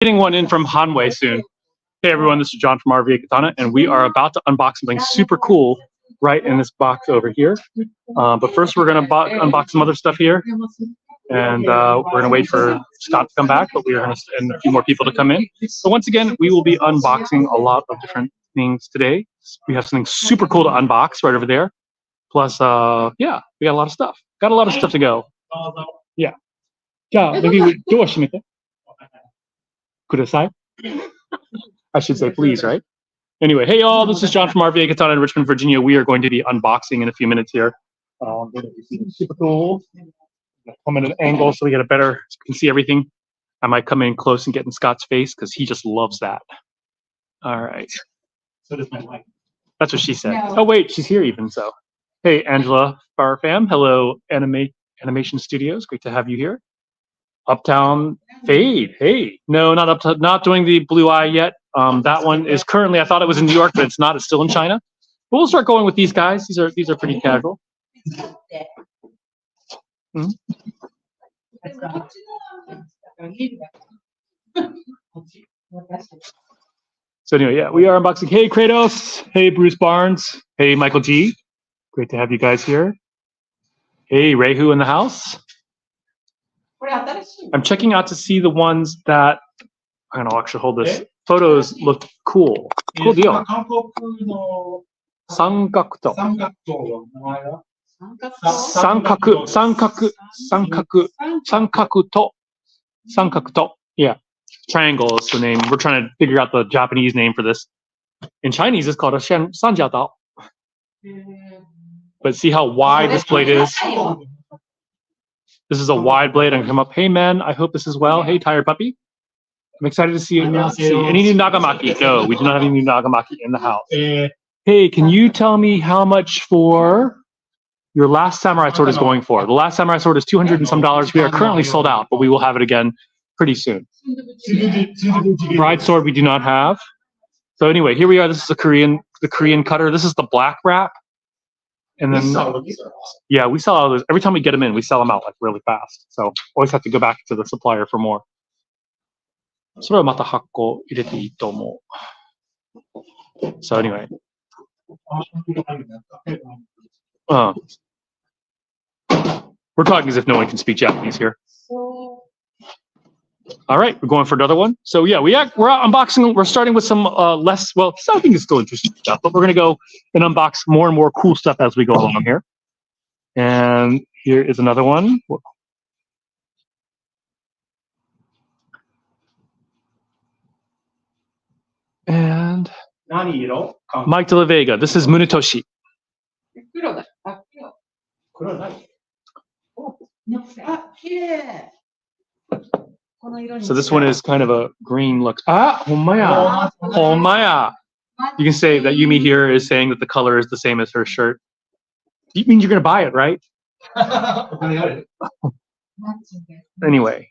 getting one in from Hanwei soon. Hey everyone, this is John from RVA Katana, and we are about to unbox something super cool right in this box over here. But first we're going to unbox some other stuff here, and we're going to wait for Scott to come back, but we are going to and a few more people to come in. So once again, we will be unboxing a lot of different things today. We have something super cool to unbox right over there. Plus, yeah, we got a lot of stuff. Got a lot of stuff to go. Yeah. Yeah, maybe we do it. Kudasai? I should say please, right? Anyway, hey y'all, this is John from RVA Katana in Richmond, Virginia. We are going to be unboxing in a few minutes here. Super cool. Come in an angle so we get a better, can see everything. I might come in close and get in Scott's face because he just loves that. All right. So does my wife. That's what she said. No. Oh wait, she's here even so. Hey Angela Farfam, hello Animation Studios. Great to have you here. Uptown Fade. Hey, no, not doing the blue eye yet. That one is currently. I thought it was in New York, but it's not. It's still in China. But we'll start going with these guys. These are pretty casual. Hmm? So anyway, yeah, we are unboxing. Hey Kratos. Hey Bruce Barnes. Hey Michael G. Great to have you guys here. Hey Rehu in the house. I'm checking out to see the ones that I'm gonna actually hold this. Photos look cool. Cool deal. Sankakuto. Sankakuto. Yeah. Triangle is the name. We're trying to figure out the Japanese name for this. In Chinese, it's called a sanjiao. But see how wide this blade is? This is a wide blade. I'm gonna come up. Hey man, I hope this is well. Hey tired puppy. I'm excited to see you. Any new Nagamaki? No, we do not have any new Nagamaki in the house. Hey, can you tell me how much for your last samurai sword is going for? The last samurai sword is $200 and some. We are currently sold out, but we will have it again pretty soon. Bride sword we do not have. So anyway, here we are. This is the Korean cutter. This is the black wrap. And then, yeah, we sell all those. Every time we get them in, we sell them out like really fast. So always have to go back to the supplier for more. So anyway. We're talking as if no one can speak Japanese here. All right, we're going for another one. So yeah, we're unboxing. We're starting with some less, well, I think it's still interesting stuff, but we're gonna go and unbox more and more cool stuff as we go along here. And here is another one. And Mike de la Vega. This is Munetoshi. So this one is kind of a green look. Homaya. Homaya. You can say that Yumi here is saying that the color is the same as her shirt. You mean you're going to buy it, right? Anyway.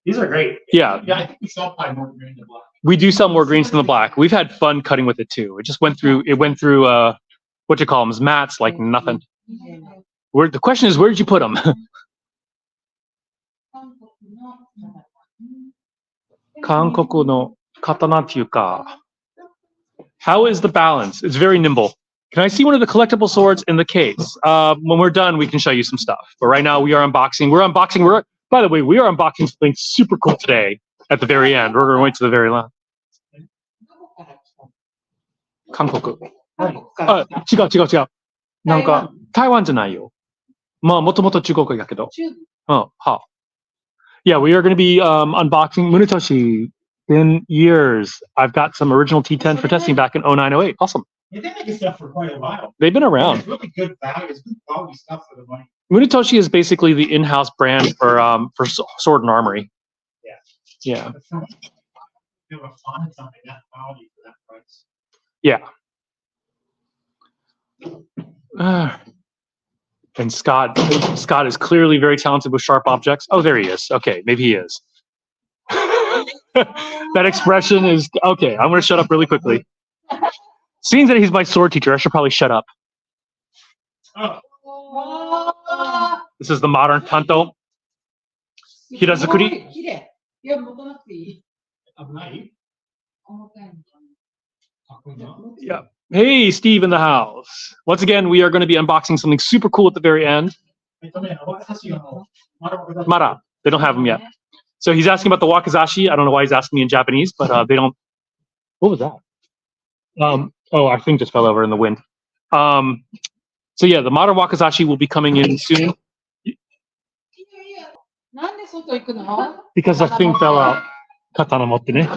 These are great. Yeah. Yeah, I think we sell probably more green than black. We do sell more greens than the black. We've had fun cutting with it too. It went through what you call them, mats like nothing. The question is, where did you put them? Kankoku no katana tyuka. How is the balance? It's very nimble. Can I see one of the collectible swords in the case? When we're done, we can show you some stuff. But right now, we are unboxing. By the way, we are unboxing something super cool today at the very end. We're going to wait to the very last. Kankoku. 違う。なんか、台湾じゃないよ。まあ、もともと中国だけど。はあ。Yeah, we are going to be unboxing Munetoshi. Been years. I've got some original T10 for testing back in 0908. Awesome. They've been making stuff for quite a while. They've been around. It's really good value. It's good quality stuff for the money. Munetoshi is basically the in-house brand for sword and armory. Yeah. They were finding something that quality for that price. Yeah. And Scott is clearly very talented with sharp objects. Oh, there he is. Okay, maybe he is. That expression is okay. I'm going to shut up really quickly. Seeing that he's my sword teacher, I should probably shut up. This is the modern Tanto. Hirazukuri. Yeah. Hey, Steve in the house. Once again, we are going to be unboxing something super cool at the very end. Mara. They don't have them yet. So he's asking about the wakazashi. I don't know why he's asking me in Japanese, but they don't. What was that? Oh, our thing just fell over in the wind. So yeah, the modern wakazashi will be coming in soon. Because the thing fell out. Katana motte ne.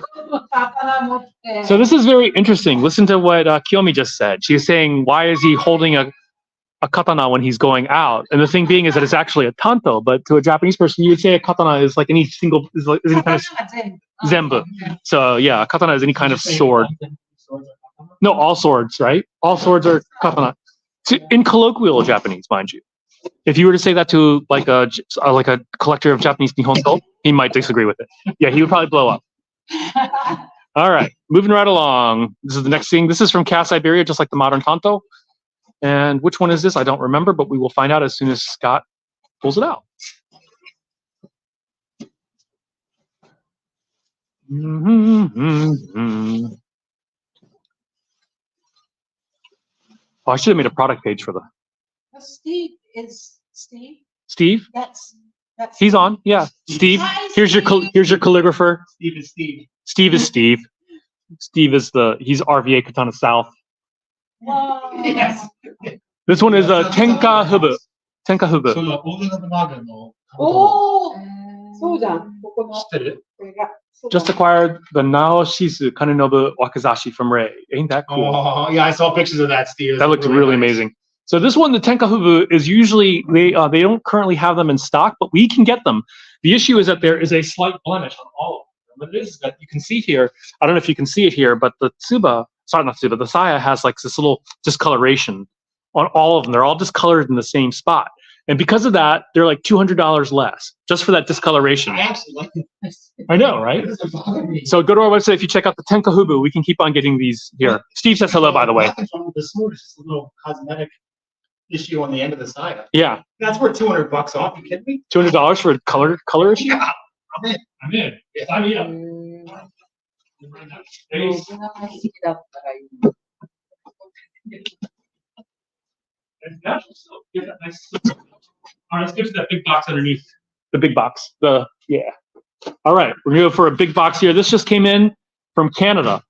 So this is very interesting. Listen to what Kiyomi just said. She was saying, why is he holding a katana when he's going out? And the thing being is that it's actually a tanto, but to a Japanese person, you would say a katana is like any single, is any kind of zenbu. So yeah, a katana is any kind of sword. No, all swords, right? All swords are katana. In colloquial Japanese, mind you. If you were to say that to like a collector of Japanese Nihongo, he might disagree with it. Yeah, he would probably blow up. All right, moving right along. This is the next thing. This is from Cass Iberia, just like the modern tanto. And which one is this? I don't remember, but we will find out as soon as Scott pulls it out. Oh, I should have made a product page for the. Steve is Steve. Steve? That's He's on. Yeah, Steve. Here's your calligrapher. Steve is Steve. Steve is Steve. Steve is he's RVA Katana South. Yes. This one is Tenka Hubu. Tenka Hubu. そのオールナムマーガンの。おお、そうじゃん。ここの。知ってる？ Just acquired the Naoshizu Kanenobu Wakazashi from Ray. Ain't that cool? Oh, yeah, I saw pictures of that, Steve. That looks really amazing. So this one, the Tenka Hubu, is usually they don't currently have them in stock, but we can get them. The issue is that there is a slight blemish on all of them. What it is that you can see here, I don't know if you can see it here, but the Tsuba, sorry, not Tsuba, the Saya has like this little discoloration on all of them. They're all discolored in the same spot. And because of that, they're like $200 less just for that discoloration. I actually like it. I know, right? So go to our website. If you check out the Tenka Hubu, we can keep on getting these here. Steve says hello, by the way. The sword is just a little cosmetic issue on the end of the side. Yeah. That's worth $200 off. You kidding me? $200 for a color issue? Yeah. I'm in. I'm in. Sign me up. It's natural silk. Get that nice silk. All right, let's get to that big box underneath. The big box. Yeah. All right, we're gonna go for a big box here. This just came in from Canada.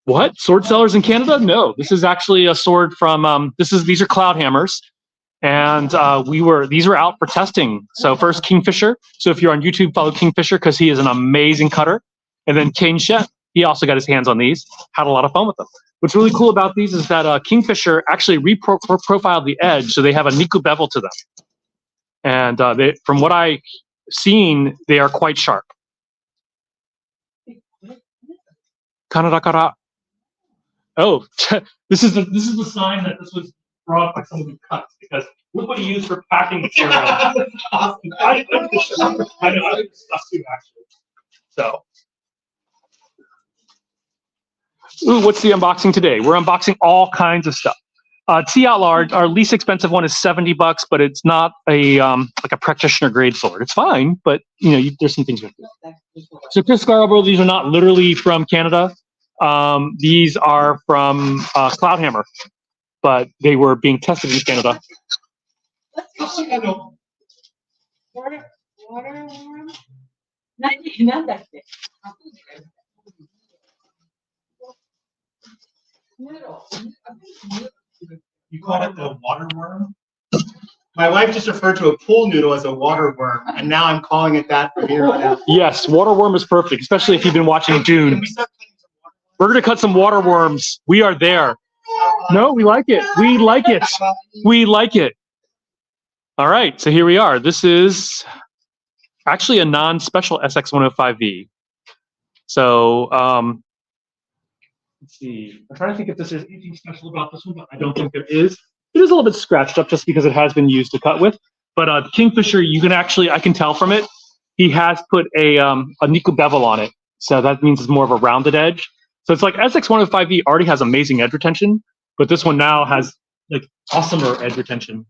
What? Sword sellers in Canada? No, this is actually a sword from. These are cloud hammers, and these were out for testing. So first Kingfisher. So if you're on YouTube, follow Kingfisher because he is an amazing cutter. And then Kane Shet, he also got his hands on these. Had a lot of fun with them. What's really cool about these is that Kingfisher actually reprofiled the edge, so they have a Niku bevel to them. And from what I've seen, they are quite sharp. Kanada kara. Oh, this is the sign that this was brought by someone who cuts, because look what he used for packing material. I know, I think this stuff too, actually. So. Ooh, what's the unboxing today? We're unboxing all kinds of stuff. T Outlaw, our least expensive one is $70, but it's not a like a practitioner grade sword. It's fine, but there's some things with it. So Chris Scarborough, these are not literally from Canada. These are from Cloudhammer, but they were being tested in Canada. You call it the water worm? My wife just referred to a pool noodle as a water worm, and now I'm calling it that from here on out. Yes, water worm is perfect, especially if you've been watching Dune. We're going to cut some water worms. We are there. No, we like it. We like it. We like it. All right, so here we are. This is actually a non-special SX105V. So, let's see. I'm trying to think if there's anything special about this one, but I don't think there is. It is a little bit scratched up just because it has been used to cut with. But Kingfisher, I can tell from it, he has put a Niku bevel on it. So that means it's more of a rounded edge. So it's like SX105V already has amazing edge retention, but this one now has like awesomer edge retention.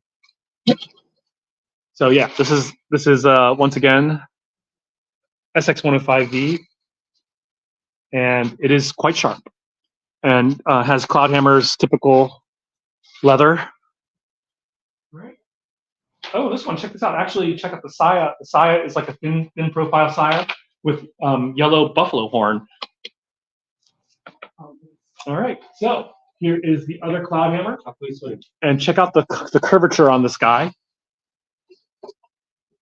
So yeah, this is once again SX105V, and it is quite sharp and has cloud hammer's typical leather. Right. Oh, this one, check this out. Actually, check out the saya. The saya is like a thin profile saya with yellow buffalo horn. All right, so here is the other cloud hammer. And check out the curvature on this guy.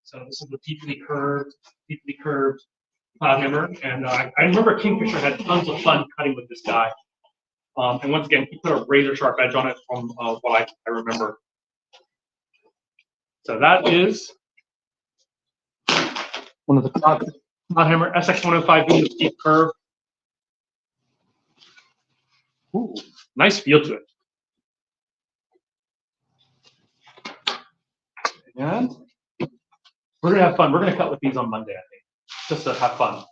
So this is the deeply curved cloud hammer. And I remember Kingfisher had tons of fun cutting with this guy. And once again, he put a razor sharp edge on it from what I remember. So that is one of the cloud hammer SX105V with deep curve. Ooh, nice feel to it. And we're gonna have fun. We're gonna cut with these on Monday, I think, just to have fun.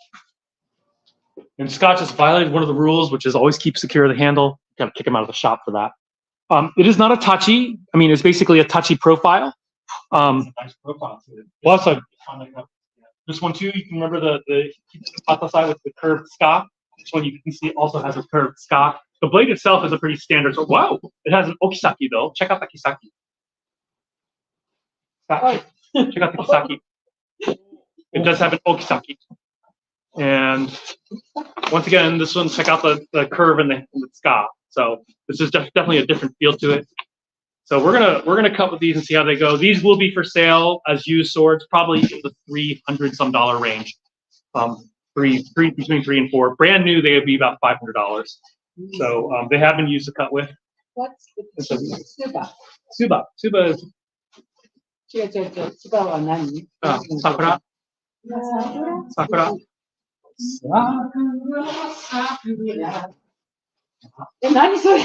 And Scott just violated one of the rules, which is always keep secure the handle. Gotta kick him out of the shop for that. It is not a touchy. I mean, it's basically a touchy profile. Nice profile too. Well, so this one too. You can remember the pata side with the curved ska. This one you can see also has a curved ska. The blade itself is a pretty standard. So wow, it has an okisaki though. Check out the kisaki. Check out the kisaki. It does have an okisaki. And once again, this one, check out the curve and the ska. So this is definitely a different feel to it. So we're gonna cut with these and see how they go. These will be for sale as used swords, probably in the $300 some range. Between 3 and 4. Brand new, they would be about $500. So they have been used to cut with. What's the Suba? Suba is 違う。Suba は何？ sakura. Sakura. 何それ？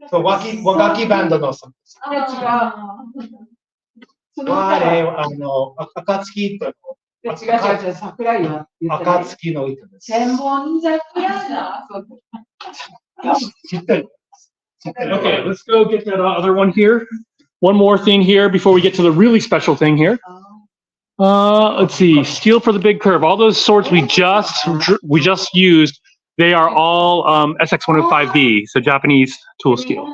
そう、和楽器バンドのさ。あ、違う。暁と。違う、桜井は。暁の糸です。千本桜だ。Okay, let's go get that other one here. One more thing here before we get to the really special thing here. Let's see, steel for the big curve. All those swords we just used, they are all SX105V, so Japanese tool steel.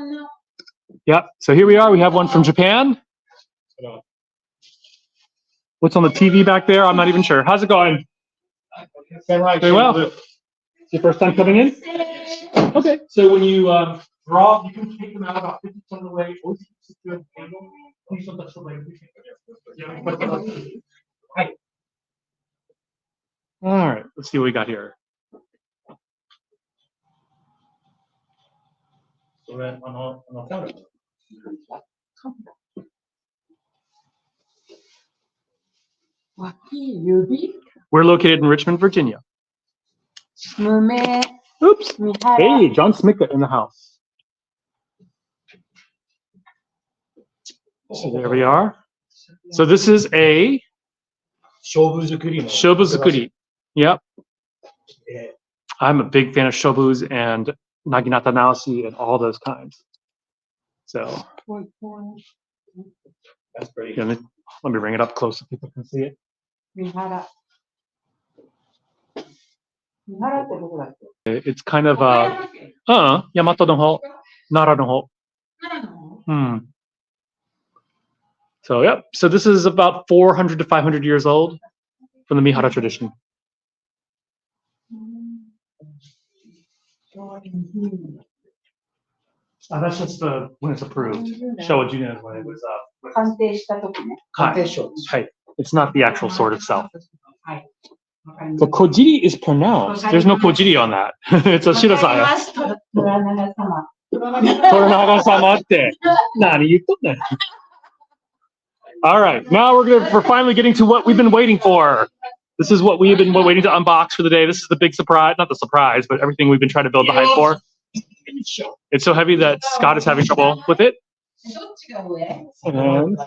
Yep. So here we are. We have one from Japan. What's on the TV back there? I'm not even sure. How's it going? Very well. Your first time coming in? Okay. So when you draw, you can take them out about 50% of the way, or you can secure the handle. Please don't touch the blade. All right. Let's see what we got here. We're located in Richmond, Virginia. Oops. Hey, John Smicka in the house. So there we are. So this is a Shobuzukuri. Yep. I'm a big fan of Shobuz and Naginata Naoshi and all those kinds. So that's pretty good. Let me bring it up close so people can see it. It's kind of Yamato no ho, Nara no ho. So yep. So this is about 400 to 500 years old from the Mihara tradition. That's just when it's approved. Shōjin is when it was It's not the actual sword itself. The kojiri is pronounced. There's no kojiri on that. It's a shirasaya. Toranaga-sama tte. Nani yutto ne? All right, now we're finally getting to what we've been waiting for. This is what we've been waiting to unbox for the day. This is the big surprise, not the surprise, but everything we've been trying to build the hype for. It's so heavy that Scott is having trouble with it. And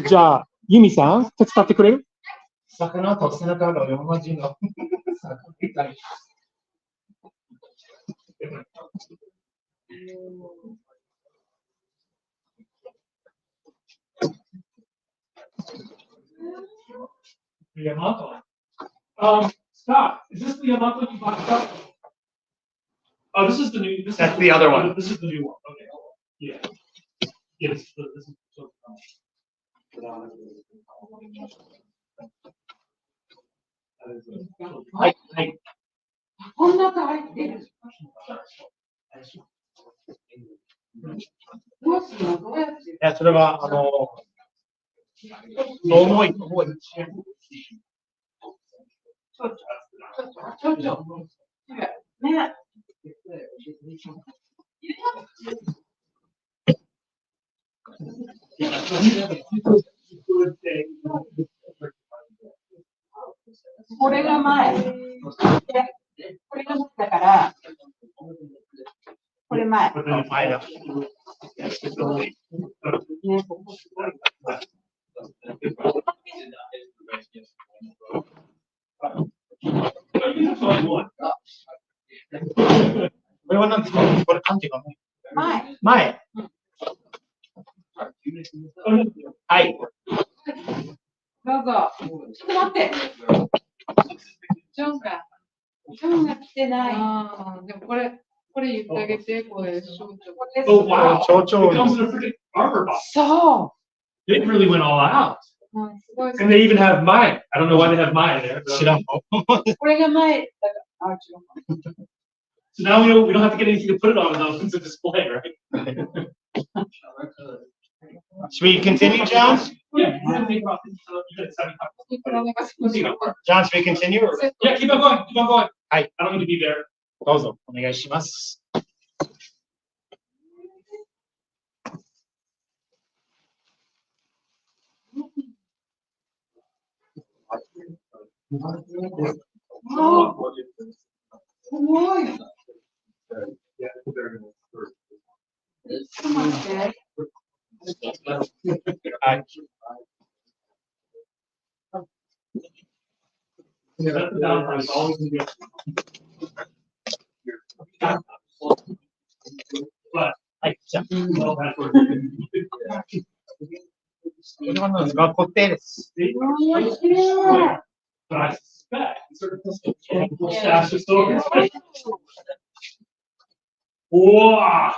じゃあ、ユミさん、手伝ってくれる？魚と背中が4文字の The Yamato. Scott, is this the Yamato you bought? Scott? Oh, this is the new. That's the other one. This is the new one. Okay. Yeah. Yes. This is. Hi. こんな中入ってる。どうするのどうやって。いや、それは、重い。ちょっと。ね。これが前。これが前だから。これ前。前だ。ね。これは何ですか？これ関係がない。前。はい。どうぞ。ちょっと待って。ジョンが来てない。でもこれ言ってあげて、これ、象徴。Oh wow! It comes in a freaking armor box. そ They really went all out. すごい。 And they even have mine. I don't know why they have mine there. 知らん。う。これが前だから。あ、違う。 So now we don't have to get anything to put it on though. It's a display, right? Should we continue, John? Yeah. You gotta think about this. You gotta set it up. John, should we continue? Or? Yeah, keep on going. Keep on going. はい。 I don't need to be there. どうぞ、お願いします。すごい。ちょっと待って。はい。 Yeah, that's the downside. It's always gonna be. But はい、じゃあ、 well, that's where これは何ですか？固定です。 But I suspect certain stash of stories. Wow!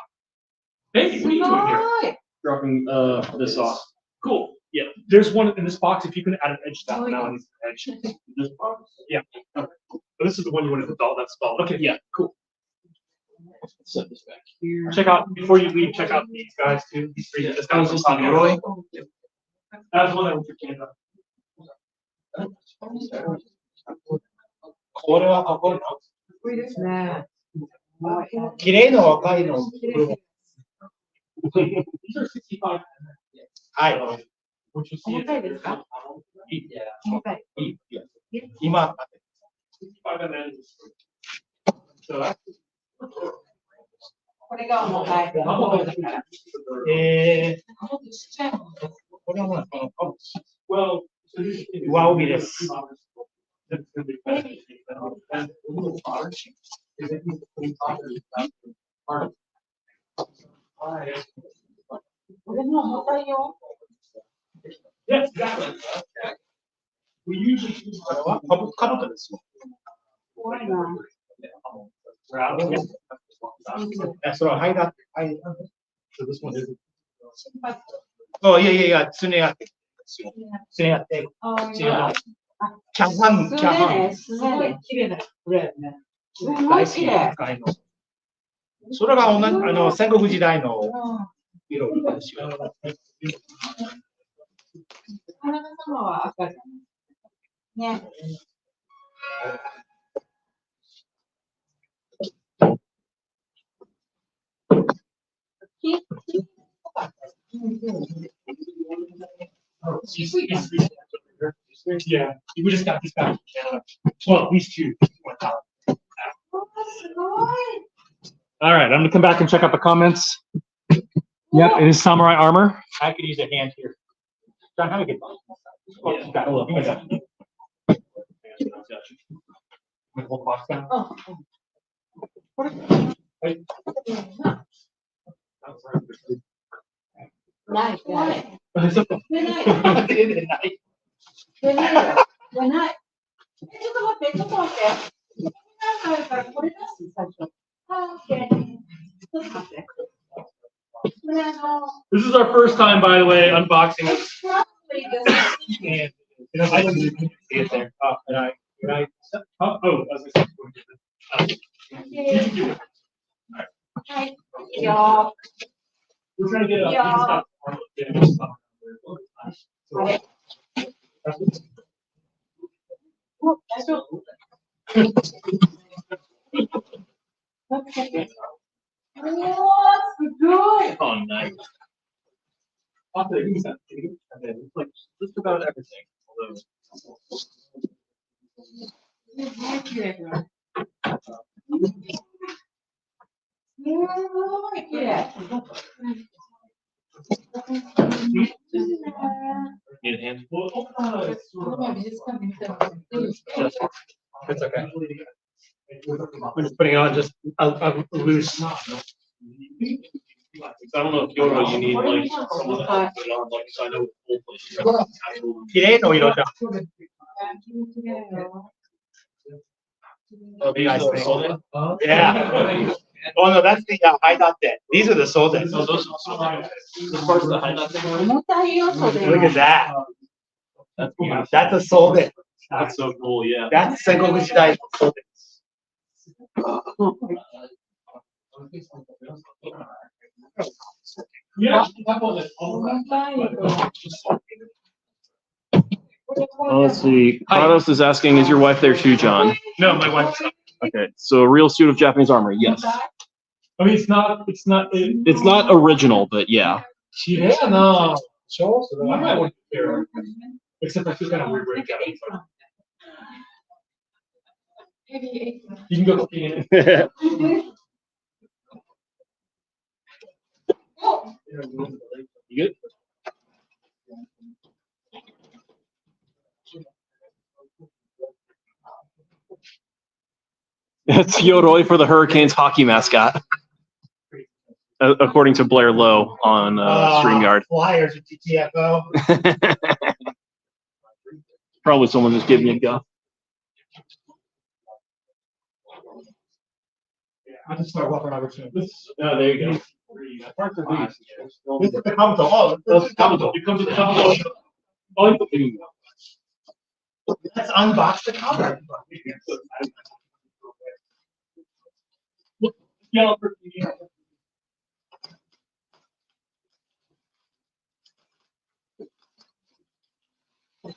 Hey, what are you doing here? Dropping this off. Cool. Yeah, there's one in this box. If you can add an edge stop now on this edge. This box? Yeah. Okay. But this is the one you want to install. That's installed. Okay. Yeah. Cool. Set this back here. Check out before you leave. Check out these guys too. These three. This guy was just on Roy. That was one that was your Canada. これはかっこいいな。かっこいいですね。綺麗な若いの。 These are 65. はい。 Which you see. 重たいですか？重たい。今、 65 and then. So. これが重たい。ちっちゃいもん。これは何ですか？ Well, so here's the thing. 上帯です。 これも重たいよ。 Yes, exactly. We usually use これはかぶとですよ。怖いな。それは、はいだ。はい。 So this one is. そう、いや、常やって。常やって。すキャハン、キャハン。すごい綺麗だ。これね。すごい綺麗。それが同じ、戦国時代の色ですよ。花様は赤じゃん。ね。Yeah, we just got this back from Canada. Well, at least two went out. All right, I'm gonna come back and check out the comments. Yep, it is samurai armor. I could use a hand here. John, how do I get Hold the box down. これ Night, night. 出ない。じゃない。ちょっと待って、ちょっと待って。これからこれ出す最初。オッケー。ちょっと待って。これThis is our first time, by the way, unboxing. probably this. I didn't even see it there. Did I? Oh, I was gonna say. はい。いいよ。 We're trying to get Yeah. a. あれ。もう大丈夫。おー、すごい。 Oh, nice. Also, you said it's like just about everything. Although, すごい綺麗。 need a hand pull. この前美術館で見たのがいい。 It's okay. I'm just putting it on just a loose. I don't know if Yoro, you need like someone to put it on, like, so I know full place. 綺麗の色じゃん。Oh, these are solid? Yeah. Oh no, that's the high dot dip. These are the solid. So those are the parts that hide nothing. 重たい要素で。 Look at that. That's beautiful. That's a solid. That's so cool, yeah. That's 戦国時代のsolid. Yeah. 重たいよ。 Let's see. Kratos is asking, is your wife there too, John? No, my wife's not. Okay, so a real suit of Japanese armor, yes. I mean, it's not. It's not original, but yeah. 綺麗やな。超それは I wouldn't care. Except I feel kind of weird wearing Japanese. You can go looking in it. You good? It's Yoroi for the Hurricanes hockey mascot, according to Blair Lowe on StreamYard. Flyers at TTFO. Probably someone just giving you a go. I just start walking over to this. Oh, there you go. Parts of these. This is the Kabuto. Oh, this is Kabuto. You come to the top. Oh, Let's unbox the cover. yeah.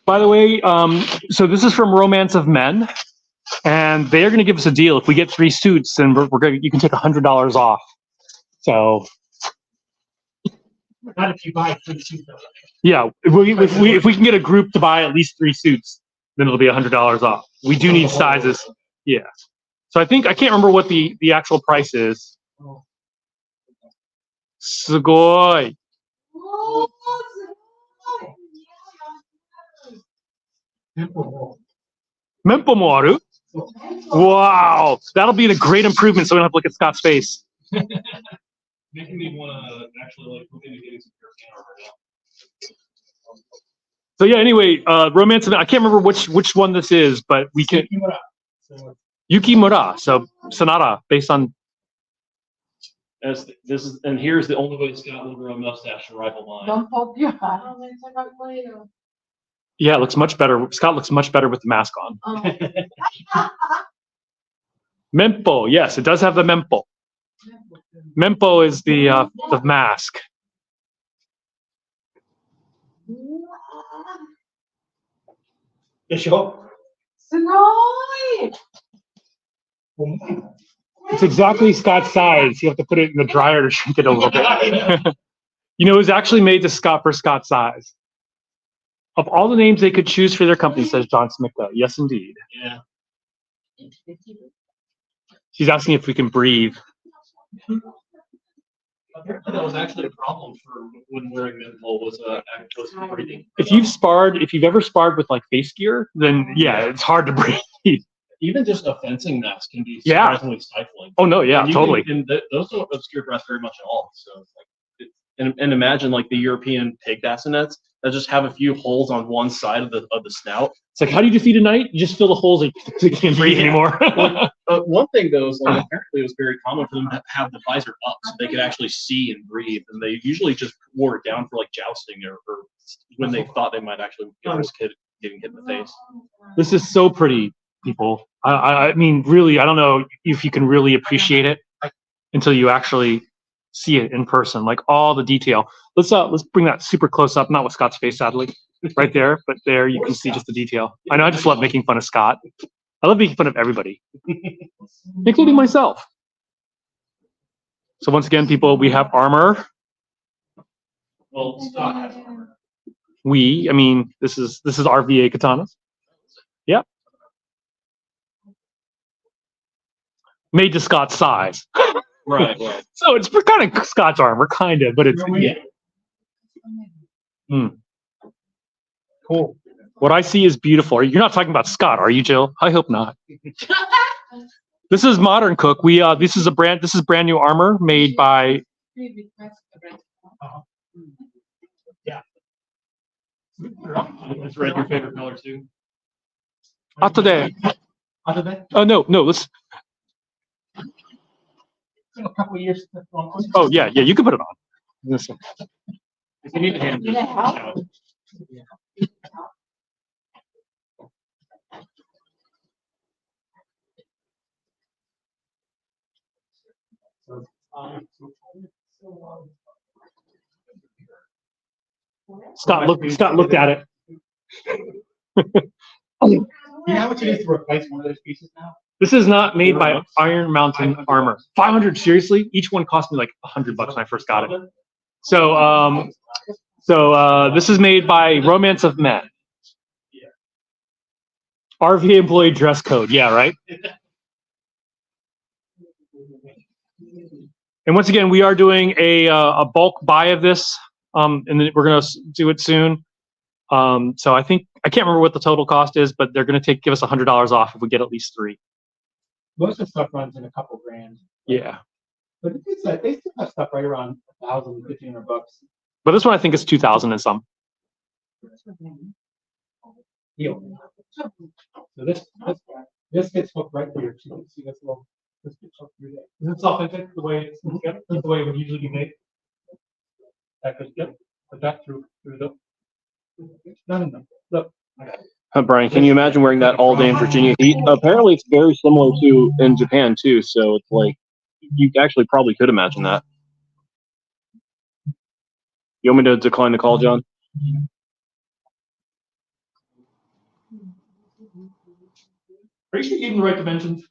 By the way, so this is from Romance of Men, and they are going to give us a deal. If we get 3 suits, then we're going. You can take $100 off. So. Not if you buy 3 suits. Yeah, if we can get a group to buy at least 3 suits, then it'll be $100 off. We do need sizes. Yeah. So I can't remember what the actual price is. Sugoi. おー、すごい。 Mempo mo aru? Wow, that'll be a great improvement. So we don't have to look at Scott's face. Making me want to actually like look into getting some European armor now. So yeah. Anyway, Romance of Men. I can't remember which one this is, but we can. Yukimura. So Sonata, based on. This is, and here's the only way Scott will grow a mustache to rival mine. Don't pop your eye. あ、めっちゃかっこいいよ。 Yeah, it looks much better. Scott looks much better with the mask on. うん Mempo. Yes, it does have the mempo. Mempo is the mask. でしょ？すごい。 It's exactly Scott's size. You have to put it in the dryer to shrink it a little bit. You know, it was actually made to Scott for Scott's size. Of all the names they could choose for their company, says John Smicka. Yes, indeed. Yeah. She's asking if we can breathe. Apparently that was actually a problem for when wearing menthol was breathing. If you've ever sparred with like face gear, then yeah, it's hard to breathe. even just a fencing mess can be Yeah. surprisingly stifling. Oh no, yeah, And you totally. Can, and those don't obscure breath very much at all. So it's like, And imagine like the European pig bassinets that just have a few holes on one side of the snout. It's like, how do you defeat a knight? You just fill the holes and you can't breathe Yeah. anymore. One thing though is like apparently it was very common for them to have the visor up so they could actually see and breathe, and they usually just wore it down for like jousting or when they thought they might actually get risk getting hit in the face. This is so pretty, people. I mean, really, I don't know if you can really appreciate it until you actually see it in person, like all the detail. Let's bring that super close up, not with Scott's face, sadly, right there, but there you can see just the detail. I know I just love making fun of Scott. I love making fun of everybody, including myself. So once again, people, we have armor. well, Scott has armor. I mean, this is RVA katanas. Yeah. Made to Scott's size. Right. So it's kind of Scott's armor, kind of, but it's, yeah. Cool. What I see is beautiful. You're not talking about Scott, are you, Jill? I hope not. This is Modern Cook. This is brand new armor made by. Yeah. Is red your favorite color too? Not today. Other than Oh no, let's. a couple of years. Oh yeah, you can put it on. Listen. If you need a hand, just shout. Scott looked at it. You know how much it is to replace one of those pieces now? This is not made by Iron Mountain Armor. 500, seriously? Each one cost me like $100 when I first got it. So this is made by Romance of Men. RVA employee dress code. Yeah, right. And once again, we are doing a bulk buy of this, and then we're gonna do it soon. So I can't remember what the total cost is, but they're gonna give us $100 off if we get at least 3. Most of the stuff runs in a couple grand. Yeah, But it's like they still have stuff right around $1,000, $1,500. but this one I think is 2,000 and some. Deal. So this gets hooked right through your tube. See this little. This gets hooked through there. Is this authentic the way it's the way it would usually be made? That goes yep. Put that through the. No. Look. Brian, can you imagine wearing that all day in Virginia heat? Apparently, it's very similar to in Japan too. So it's like you actually probably could imagine that. You want me to decline the call, John? Are you sure you gave them the right dimensions?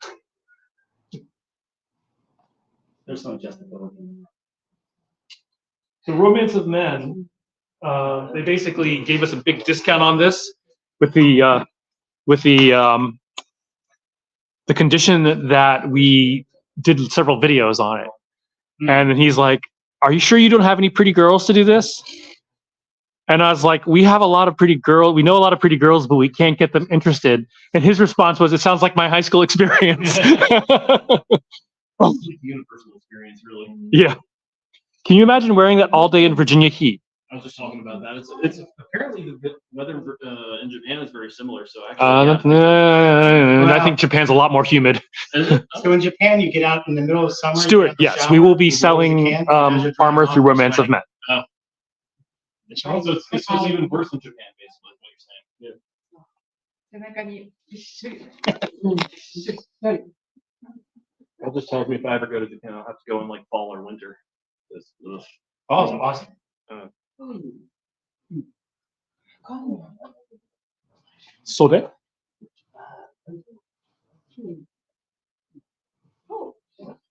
There's no adjustability. The Romance of Men, they basically gave us a big discount on this with the condition that we did several videos on it. And then he's like, "Are you sure you don't have any pretty girls to do this?" And I was like, "We have a lot of pretty girls. We know a lot of pretty girls, but we can't get them interested." And his response was, "It sounds like my high school experience." Universal experience, really. Yeah. Can you imagine wearing that all day in Virginia heat? I was just talking about that. It's apparently the weather in Japan is very similar. So actually, I think Japan's a lot more humid. So in Japan, you get out in the middle of summer. Stuart, yes, we will be selling armor through Romance of Men. So it's even worse in Japan, basically, what you're saying. 背中にびっしり。 I'll just tell me if I ever go to Japan, I'll have to go in like fall or winter. Oh, awesome. So that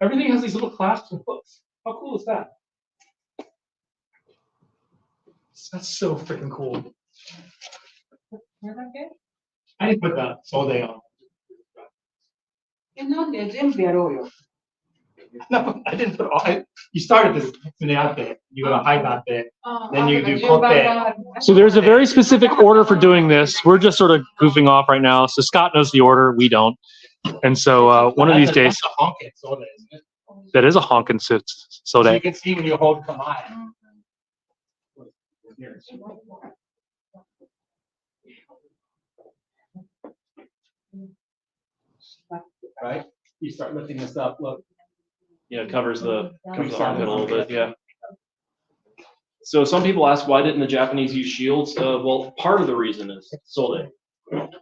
everything has these little clasps and hooks. How cool is that? That's so freaking cool. これだけ？ I didn't put the soul day on. なんで全部やろうよ。 No, I didn't put all. You started this out there. You go to high out there. Then you do 順番 kote. がある。 So there's a very specific order for doing this. We're just sort of goofing off right now. So Scott knows the order. We don't. And so one of these days, That's a honkin' soda, isn't it? that is a honkin' So soda. you can see when you hold Kamai. Right? You start lifting this up, look. Yeah, it covers the armpit a little bit, yeah. So some people ask, why didn't the Japanese use shields? Well, part of the reason is Solde.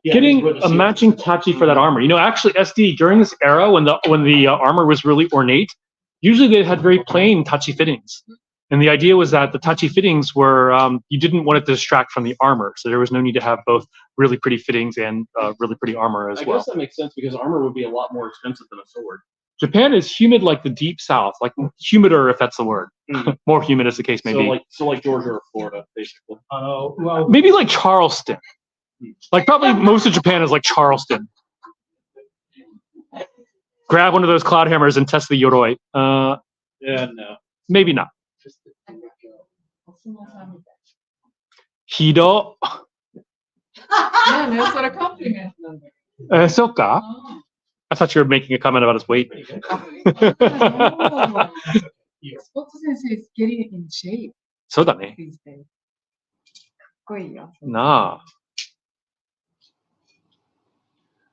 Getting a matching tachi for that armor. You know, actually, SD during this era when the armor was really ornate, usually they had very plain tachi fittings, and the idea was that the tachi fittings were you didn't want it to distract from the armor, so there was no need to have both really pretty fittings and really pretty armor as I well. guess that makes sense because armor would be a lot more expensive than a sword. Japan is humid like the deep south, like humider if that's the word. Mhm. More humid as the case may be. So like Georgia or Florida, basically. Oh, well, Maybe like Charleston. Like probably most of Japan is like Charleston. Grab one of those cloud hammers and test the yoroi. Yeah, no. Maybe not. Hido. まあね、それコンプリメントなんだけそうか? ど。I thought you were making a comment about his weight. Sports sensei is getting in shape そうだね。 these days. かっこいいよ。なあ.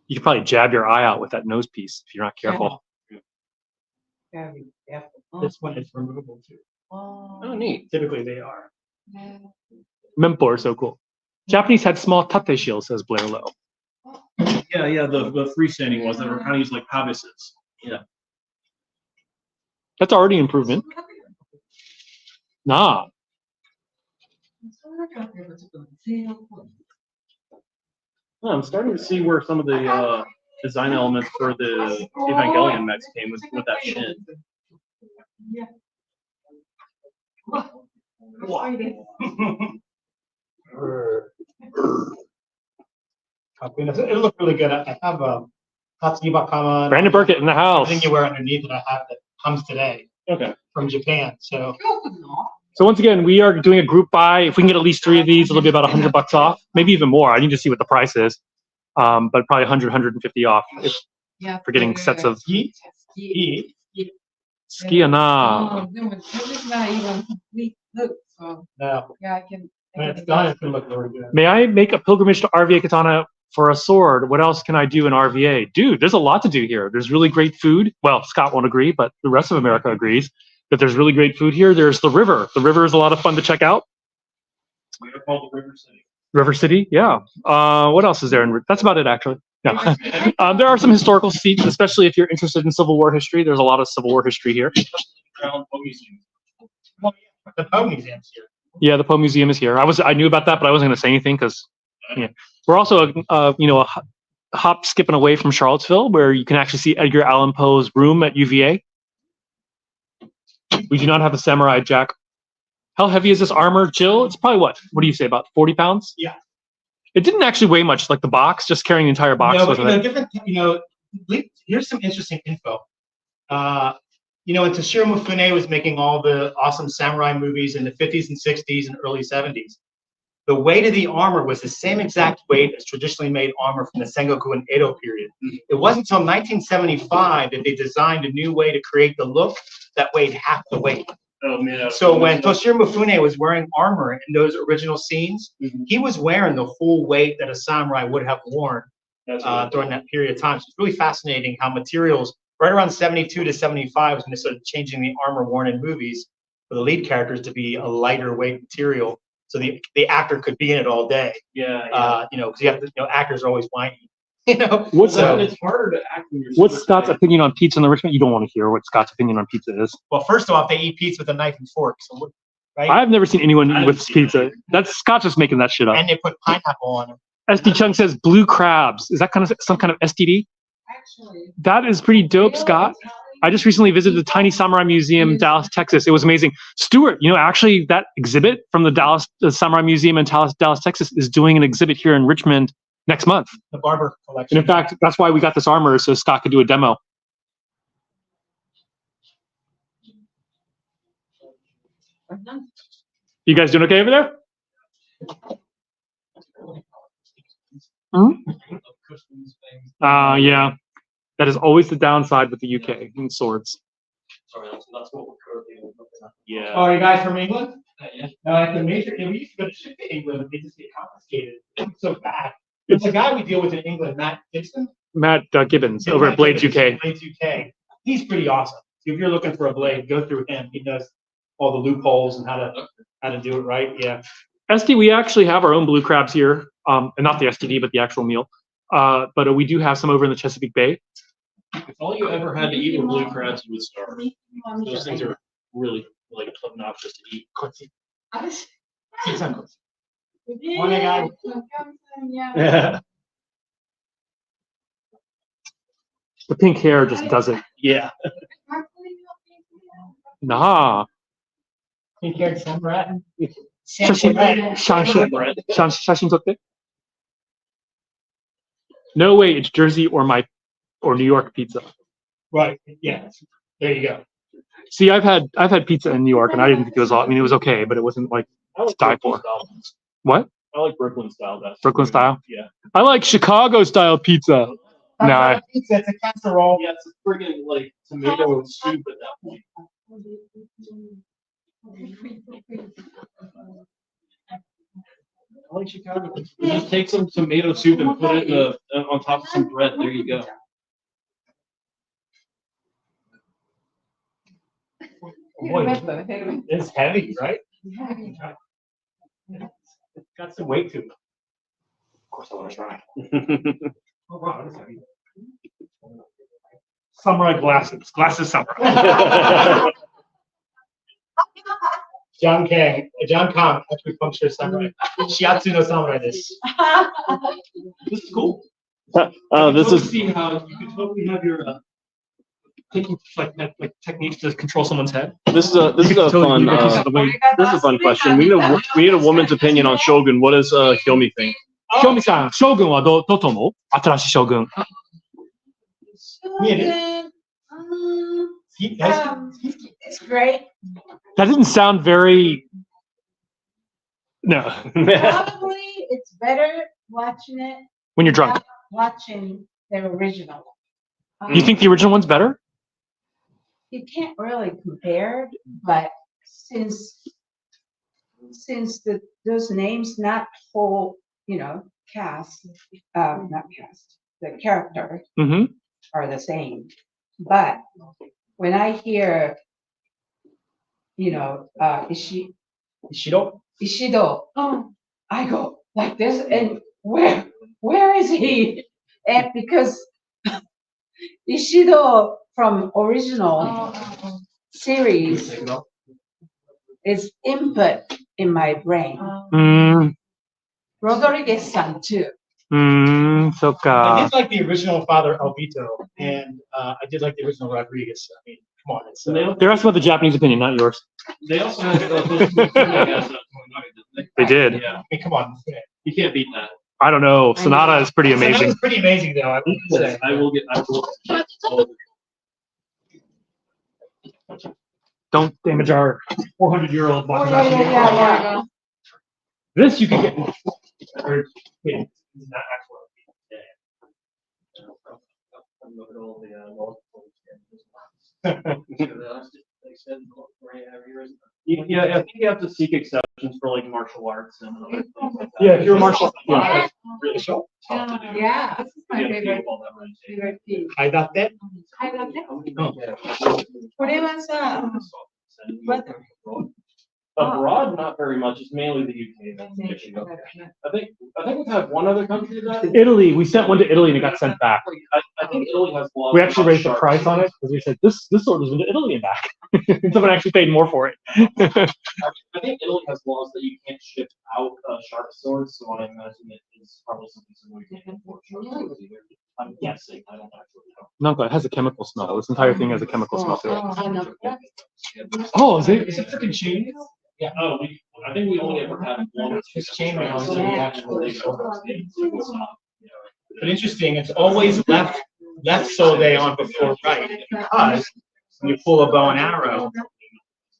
You could probably jab your eye out with that nose piece if you're not careful. Gotta be careful. this one is removable too. Oh, neat. Typically they are. Mempo are so cool. Japanese had small tate shields, says Blair Lowe. Yeah, the freestanding ones that were kind of used like pavises. Yeah. That's already an improvement. Nah. それだけだけどちょっと西洋っぽい。 Well, I'm starting to see where some of the design elements for the Evangelion mechs came with that shin. It'll look really good. I have a Katsugiba Kama. Brandon Burkett in the house. Everything you wear underneath that I have that comes today Okay. from Japan. So So once again, we are doing a group buy. If we can get at least 3 of these, it'll be about $100 off, maybe even more. I need to see what the price is, but probably 100, 150 off if for getting sets of Ski. Skiana. でも、this is not even complete look, so No, yeah, I can. when it's done, it's gonna look really good. May I make a pilgrimage to RVA Katana for a sword? What else can I do in RVA? Dude, there's a lot to do here. There's really great food. Well, Scott won't agree, but the rest of America agrees that there's really great food here. There's the river. The river is a lot of fun to check out. We are called the River City. River City, yeah. What else is there? That's about it, actually. Yeah. There are some historical seats, especially if you're interested in Civil War history. There's a lot of Civil War history here. Crown Poe Museum. The Poe Museum's here. Yeah, the Poe Museum is here. I knew about that, but I wasn't going to say anything because yeah. We're also a hop skipping away from Charlottesville, where you can actually see Edgar Allan Poe's room at UVA. We do not have a samurai jack. How heavy is this armor, Jill? It's probably what? What do you say, about 40 pounds? Yeah. It didn't actually weigh much, like the box, just carrying the entire box. No, but, wasn't it? different. Here's some interesting info. When Toshiro Mifune was making all the awesome samurai movies in the 50s and 60s and early 70s, the weight of the armor was the same exact weight as traditionally made armor from the Sengoku and Edo period. It wasn't until 1975 that they designed a new way to create the look that weighed half the weight. Oh, man. So when Toshiro Mifune was wearing armor in those original scenes, he was wearing the full weight that a samurai would have worn during that period of time. So it's really fascinating how materials, right around 72 to 75, was when they started changing the armor worn in movies for the lead characters to be a lighter weight material, so the actor could be in it all day. Yeah. Because you have to, actors are always whiny. What's It's harder to act when you're. What's super Scott's tight. opinion on pizza in the Richmond? You don't want to hear what Scott's opinion on pizza is. Well, first off, they eat pizza with a knife and fork, so right? I've never seen anyone I with didn't see pizza. That's Scott just making that shit up. And they put pineapple on it. SD Chung says blue crabs. Is that kind of some kind of STD? Actually. That is pretty dope, Scott. I just recently visited the Tiny Samurai Museum, Dallas, Texas. It was amazing. Stuart, actually that exhibit from the Samurai Museum in Dallas, Texas is doing an exhibit here in Richmond next month. The barber collection. And in fact, that's why we got this armor, so Scott could do a demo. You guys doing okay over there? Yeah. That is always the downside with the UK in swords. Sorry, that's what we're currently looking at. Yeah. Oh, are you guys from England? Yeah. No, at the major, we used to go to ship to England, they just get confiscated. It's so bad. There's a guy we deal with in England, Matt Gibson. Matt Gibbons over at Blades UK. Blades UK. He's pretty awesome. If you're looking for a blade, go through him. He knows all the loopholes and how to do it right. Yeah. SD, we actually have our own blue crabs here, and not the STD, but the actual meal. But we do have some over in the Chesapeake Bay. If all you ever had to eat were blue crabs, you would starve. Those things are really like obnoxious to eat. Morning, guys. The pink hair just does it. Yeah. Nah. Pink haired samurai. 写真撮って. No way, it's Jersey or New York pizza. Right. Yeah. There you go. See, I've had pizza in New York, and I didn't think it was all. I mean, it was okay, but it wasn't like I like die Brooklyn for. style. What? I like Brooklyn style best. Brooklyn style? Yeah. I like Chicago style pizza. Nah. Pizza, it's a casserole. Yeah, it's a friggin' like tomato soup at that point. I like Chicago. You just take some tomato soup and put it on top of some bread. There you go. Boy, it's heavy, right? It's got some weight to it. Of course, I want to try. Oh, wow, it's heavy. Samurai glasses. Glasses samurai. John Kong, acupuncture samurai. Shiatsu no samurai this. This is cool. This is See how you could totally have your taking like techniques to control someone's head. This is a fun this is a fun question. We need a woman's opinion on Shogun. What does Hyomi think? Hyomi-san, Shogun はどうと思う？新しい将軍。It's great. That didn't sound very. No. Probably it's better watching it, When you're drunk. watching the original. You think the original one's better? You can't really compare, but since those names not whole, cast, not cast, the character Mm-hmm. are the same. But when I hear, Ishido? Ishido, I go like this, and where is he? And because Ishido from original series is input in my brain. Rodriguez-san too. So I did like the original Father Alvito, and I did like the original Rodriguez. I mean, come on, it's they're asking about the Japanese opinion, not yours. They also had They did. Yeah. I mean, come on. You can't beat that. I don't know. Sonata is pretty So that amazing. was pretty amazing, though. I would say. I will. Don't damage our 400-year-old Oh, yeah. This you can get. Or, wait, it's not actual. Yeah, I think you have to seek exceptions for like martial arts and other things like that. Yeah, if you're a martial. Yeah. Really tough to do. Yeah, this is my You gotta favorite. keep all that right. favorite piece. I got that. これはさ、Abroad, not very much. It's mainly the UK. That's the issue. I think we've had one other country that. Italy. We sent one to Italy and it got sent back. I think Italy has laws. We actually raised the about price sharks. on it because we said this sword was into Italy and back. Someone actually paid more for it. I think Italy has laws that you can't ship out shark swords, so I imagine it is probably something similar. You can't import shark swords either. I'm guessing. I don't actually know. No, it has a chemical smell. This entire thing has a chemical smell to it. I know. Oh, is it? Is it freaking chain? Yeah. Oh, I think we only ever had one. It's chainmail. So we actually- But interesting, it's always left sole on before right, because when you pull a bow and arrow,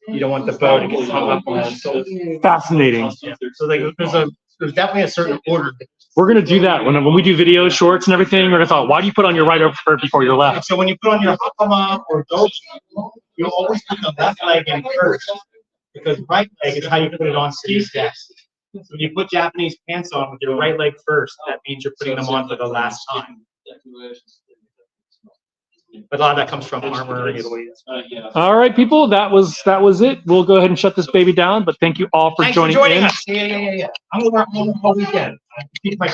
you don't want the bow to get hung up on the sole. Fascinating. Yeah. So there's definitely a certain order. We're gonna do that when we do videos, shorts, and everything. We're gonna thought, why do you put on your right foot before your left? So when you put on your hakama or doji, you always put the left leg in first, because right leg is how you put it on ski steps. So when you put Japanese pants on with your right leg first, that means you're putting them on for the last time. But a lot of that comes from armor and All right, people, that was it. We'll go ahead and shut this baby down. But thank you all for Thanks joining for joining in. us. Yeah. I'm gonna work all weekend. Keep my